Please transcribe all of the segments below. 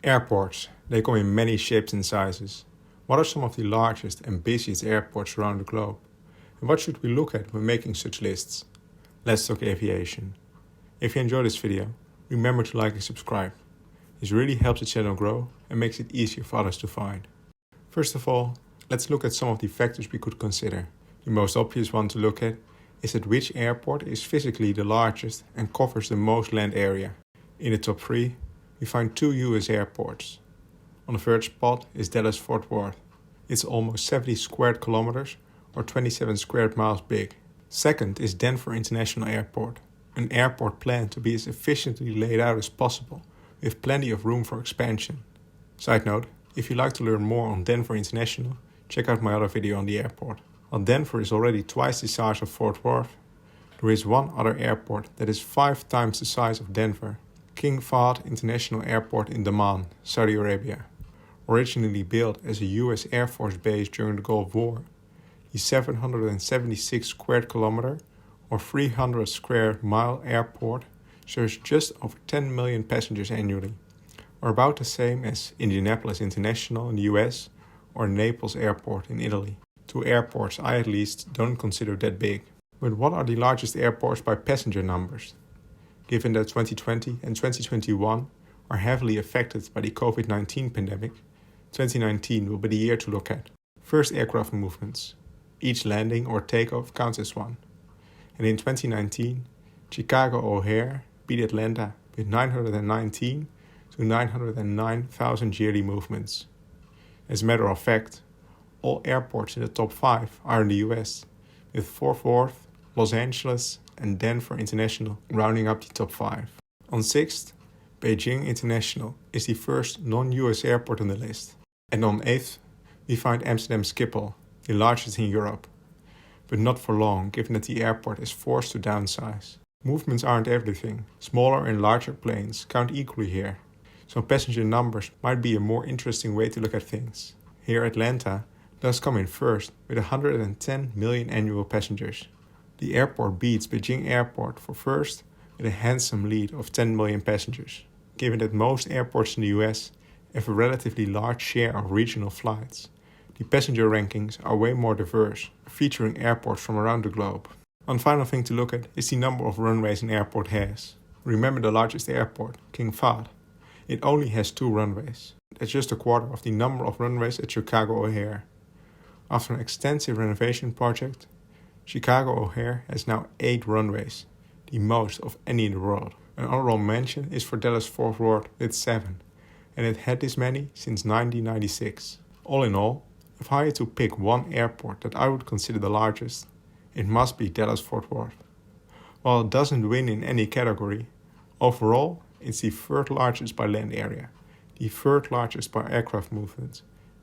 Airports, they come in many shapes and sizes. What are some of the largest and busiest airports around the globe? And what should we look at when making such lists? Let's talk aviation. If you enjoyed this video, remember to like and subscribe. This really helps the channel grow and makes it easier for others to find. First of all, let's look at some of the factors we could consider. The most obvious one to look at is at which airport is physically the largest and covers the most land area. In the top 3, we find 2 US airports. On the third spot is Dallas-Fort Worth. It's almost 70 squared kilometers or 27 square miles big. Second is Denver International Airport, an airport planned to be as efficiently laid out as possible, with plenty of room for expansion. Side note, if you'd like to learn more on Denver International, check out my other video on the airport. While Denver is already twice the size of Fort Worth, there is one other airport that is 5 times the size of Denver. King Fahd International Airport in Dammam, Saudi Arabia. Originally built as a US Air Force base during the Gulf War, the 776 square kilometer or 300 square mile airport serves just over 10 million passengers annually, or about the same as Indianapolis International in the US or Naples Airport in Italy. 2 airports I at least don't consider that big. But what are the largest airports by passenger numbers? Given that 2020 and 2021 are heavily affected by the COVID-19 pandemic, 2019 will be the year to look at. First, aircraft movements. Each landing or takeoff counts as one. And in 2019, Chicago O'Hare beat Atlanta with 919 to 909,000 yearly movements. As a matter of fact, all airports in the top 5 are in the US, with Fort Worth, Los Angeles, and Denver International rounding up the top 5. On 6th, Beijing International is the first non-US airport on the list. And on 8th, we find Amsterdam Schiphol, the largest in Europe. But not for long, given that the airport is forced to downsize. Movements aren't everything. Smaller and larger planes count equally here. So passenger numbers might be a more interesting way to look at things. Here Atlanta does come in first with 110 million annual passengers. The airport beats Beijing Airport for first with a handsome lead of 10 million passengers, given that most airports in the US have a relatively large share of regional flights. The passenger rankings are way more diverse, featuring airports from around the globe. One final thing to look at is the number of runways an airport has. Remember the largest airport, King Fahd. It only has 2 runways. That's just a quarter of the number of runways at Chicago O'Hare. After an extensive renovation project, Chicago O'Hare has now 8 runways, the most of any in the world. An honorable mention is for Dallas-Fort Worth with 7, and it had this many since 1996. All in all, if I had to pick one airport that I would consider the largest, it must be Dallas-Fort Worth. While it doesn't win in any category, overall it's the 3rd largest by land area, the 3rd largest by aircraft movements,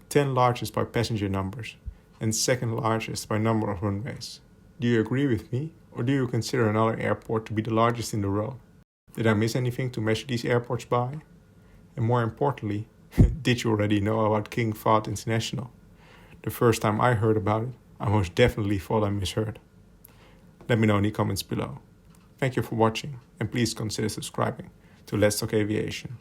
10th largest by passenger numbers, and 2nd largest by number of runways. Do you agree with me, or do you consider another airport to be the largest in the world? Did I miss anything to measure these airports by? And more importantly, did you already know about King Fahd International? The first time I heard about it, I most definitely thought I misheard. Let me know in the comments below. Thank you for watching, and please consider subscribing to Let's Talk Aviation.